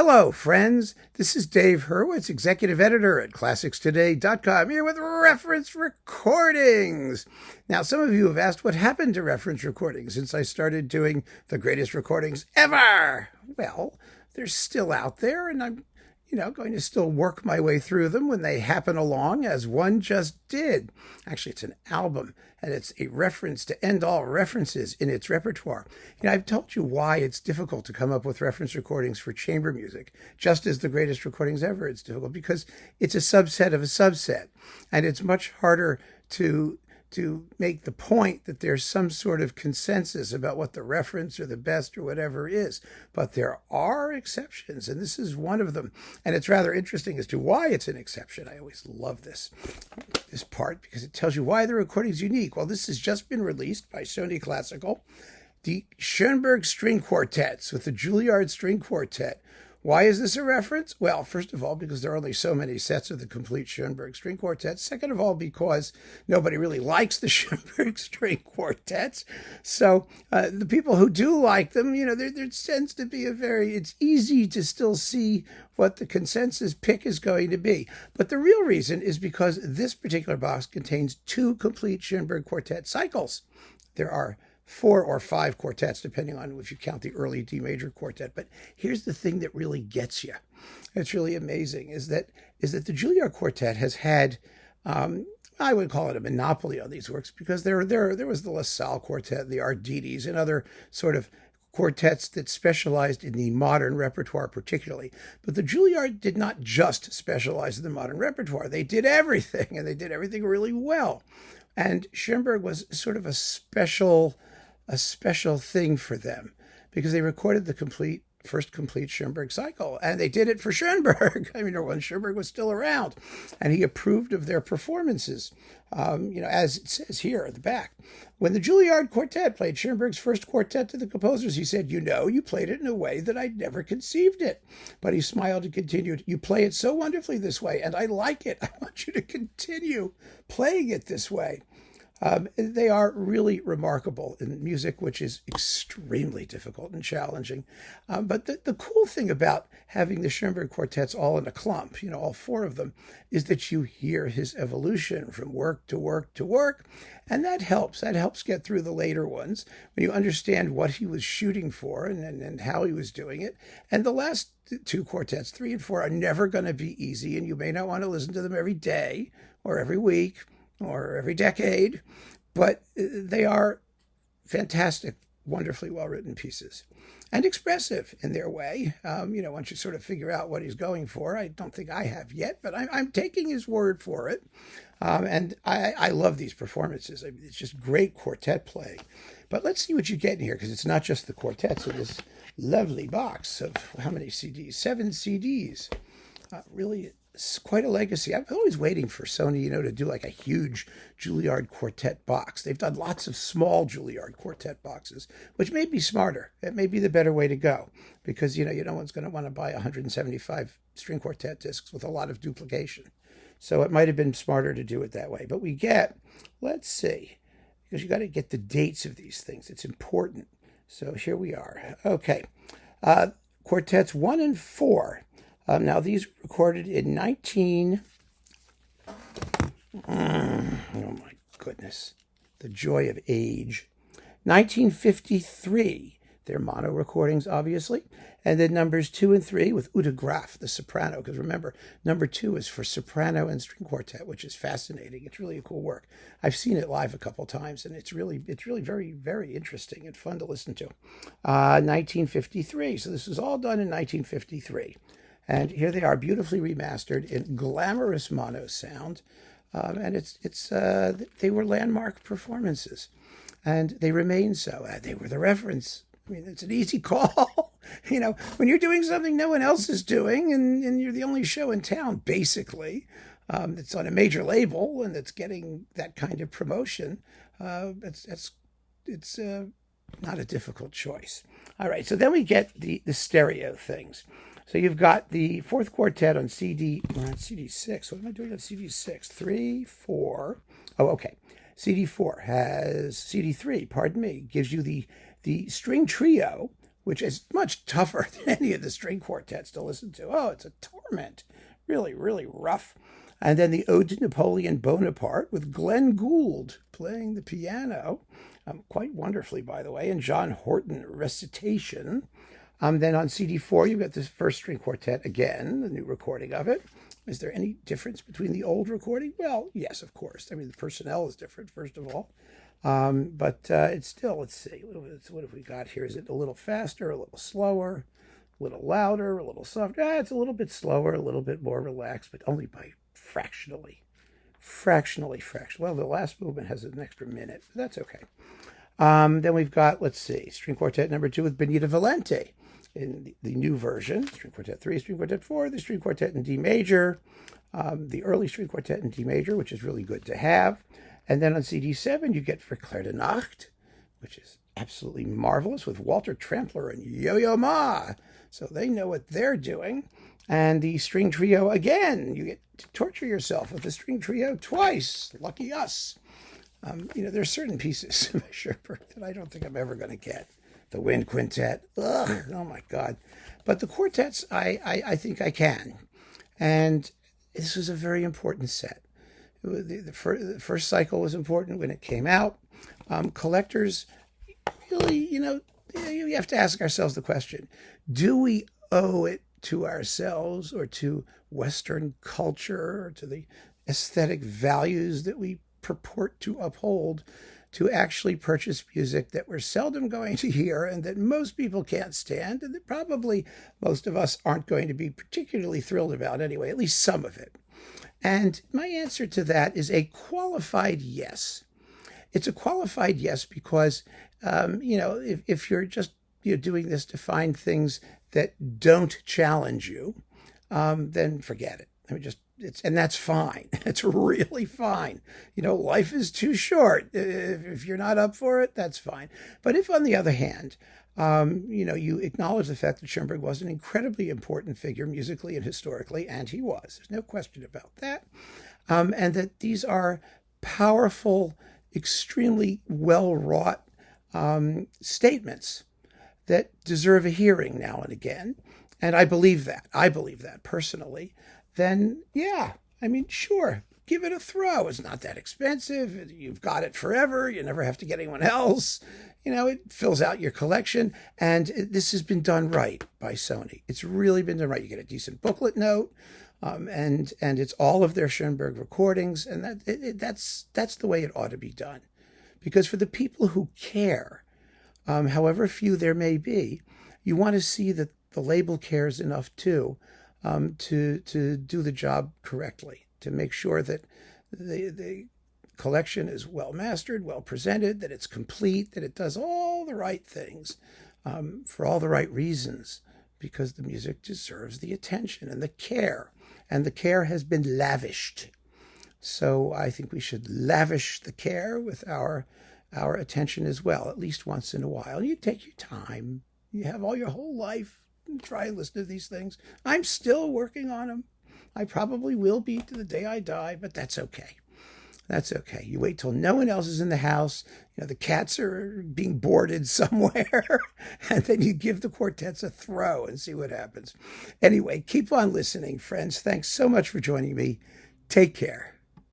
Hello, friends. This is Dave Hurwitz, executive editor at ClassicsToday.com, here with reference recordings. Now, some of you have asked what happened to reference recordings since I started doing the greatest recordings ever. Well, they're still out there, and I'm going to still work my way through them when they happen along, as one just did. Actually, it's an album, and it's a reference to end all references in its repertoire. I've told you why it's difficult to come up with reference recordings for chamber music, just as the greatest recordings ever. It's difficult because it's a subset of a subset, and it's much harder to make the point that there's some sort of consensus about what the reference or the best or whatever is. But there are exceptions, and this is one of them. And it's rather interesting as to why it's an exception. I always love this part because it tells you why the recording is unique. Well, this has just been released by Sony Classical, the Schoenberg String Quartets with the Juilliard String Quartet. Why is this a reference? Well, first of all, because there are only so many sets of the complete Schoenberg String Quartet. Second of all, because nobody really likes the Schoenberg String Quartets. So the people who do like them, there tends to be it's easy to still see what the consensus pick is going to be. But the real reason is because this particular box contains two complete Schoenberg Quartet cycles. There are 4 or 5 quartets, depending on if you count the early D major quartet. But here's the thing that really gets you. It's really amazing, is that the Juilliard Quartet has had, I would call it a monopoly on these works, because there was the La Salle Quartet, the Ardides, and other sort of quartets that specialized in the modern repertoire particularly. But the Juilliard did not just specialize in the modern repertoire. They did everything, and they did everything really well. And Schoenberg was sort of a special thing for them, because they recorded the first complete Schoenberg cycle, and they did it for Schoenberg. When Schoenberg was still around, and he approved of their performances. As it says here at the back, when the Juilliard Quartet played Schoenberg's first quartet to the composers, he said, you played it in a way that I'd never conceived it. But he smiled and continued, you play it so wonderfully this way, and I like it. I want you to continue playing it this way. They are really remarkable in music, which is extremely difficult and challenging. But the cool thing about having the Schoenberg quartets all in a clump, all 4 of them, is that you hear his evolution from work to work to work. And that helps. That helps get through the later ones when you understand what he was shooting for and how he was doing it. And the last 2 quartets, 3 and 4, are never going to be easy. And you may not want to listen to them every day or every week or every decade, but they are fantastic, wonderfully well-written pieces, and expressive in their way. Once you sort of figure out what he's going for, I don't think I have yet, but I'm taking his word for it. And I love these performances. It's just great quartet playing. But let's see what you get in here, because it's not just the quartets in this lovely box of how many CDs? 7 CDs. Really, it's quite a legacy. I'm always waiting for Sony, to do like a huge Juilliard Quartet box. They've done lots of small Juilliard Quartet boxes, which may be smarter. It may be the better way to go, because, no one's going to want to buy 175 string quartet discs with a lot of duplication. So it might have been smarter to do it that way. But let's see, because you got to get the dates of these things. It's important. So here we are. Okay. Quartets 1 and 4. Now, these were recorded in oh my goodness, the joy of age, 1953. They're mono recordings, obviously. And then numbers 2 and 3 with Uta Graf, the soprano, because remember, number 2 is for soprano and string quartet, which is fascinating. It's really a cool work. I've seen it live a couple times, and it's really very, very interesting and fun to listen to. 1953. So this was all done in 1953. And here they are, beautifully remastered in glamorous mono sound. And they were landmark performances, and they remain so. They were the reference. It's an easy call. When you're doing something no one else is doing, and you're the only show in town, basically, that's on a major label and that's getting that kind of promotion, it's not a difficult choice. All right, so then we get the stereo things. So you've got the 4th quartet on CD6. What am I doing on CD6? 3, 4. Oh, okay. CD4 has, CD3, pardon me, gives you the string trio which is much tougher than any of the string quartets to listen to. Oh, it's a torment. Really, really rough. And then the Ode to Napoleon Bonaparte with Glenn Gould playing the piano, quite wonderfully, by the way, and John Horton recitation. Then on CD4, you've got this first string quartet again, the new recording of it. Is there any difference between the old recording? Well, yes, of course. I mean, the personnel is different, first of all. But it's still, let's see, what have we got here? Is it a little faster, a little slower, a little louder, a little softer? It's a little bit slower, a little bit more relaxed, but only by fractionally. Well, the last movement has an extra minute, but that's okay. Then we've got, let's see, string quartet number 2 with Benita Valente in the new version, string quartet 3, string quartet 4, the string quartet in D major, the early string quartet in D major, which is really good to have. And then on CD7, you get Verklärte Nacht, which is absolutely marvelous with Walter Trampler and Yo-Yo Ma. So they know what they're doing. And the string trio again. You get to torture yourself with the string trio twice. Lucky us. There's certain pieces of Schoenberg that I don't think I'm ever going to get. The Wind Quintet. Ugh, oh my God. But the quartets, I think I can. And this was a very important set. The first cycle was important when it came out. Collectors, really, you have to ask ourselves the question, do we owe it to ourselves or to Western culture or to the aesthetic values that we purport to uphold to actually purchase music that we're seldom going to hear and that most people can't stand and that probably most of us aren't going to be particularly thrilled about anyway, at least some of it? And my answer to that is a qualified yes. It's a qualified yes because, if you're just doing this to find things that don't challenge you, then forget it. And that's fine. It's really fine. Life is too short. If you're not up for it, that's fine. But if, on the other hand, you acknowledge the fact that Schoenberg was an incredibly important figure musically and historically, and he was. There's no question about that. And that these are powerful, extremely well-wrought statements that deserve a hearing now and again. And I believe that personally. Then, yeah, sure, give it a throw. It's not that expensive. You've got it forever. You never have to get anyone else. It fills out your collection. And this has been done right by Sony. It's really been done right. You get a decent booklet note, and it's all of their Schoenberg recordings. And that's the way it ought to be done. Because for the people who care, however few there may be, you want to see that the label cares enough too, to do the job correctly, to make sure that the collection is well mastered, well presented, that it's complete, that it does all the right things for all the right reasons, because the music deserves the attention and the care, and the care has been lavished. So I think we should lavish the care with our attention as well, at least once in a while. You take your time. You have all your whole life. Try and listen to these things. I'm still working on them. I probably will be to the day I die, but that's okay. That's okay. You wait till no one else is in the house. The cats are being boarded somewhere, and then you give the quartets a throw and see what happens. Anyway, keep on listening, friends. Thanks so much for joining me. Take care.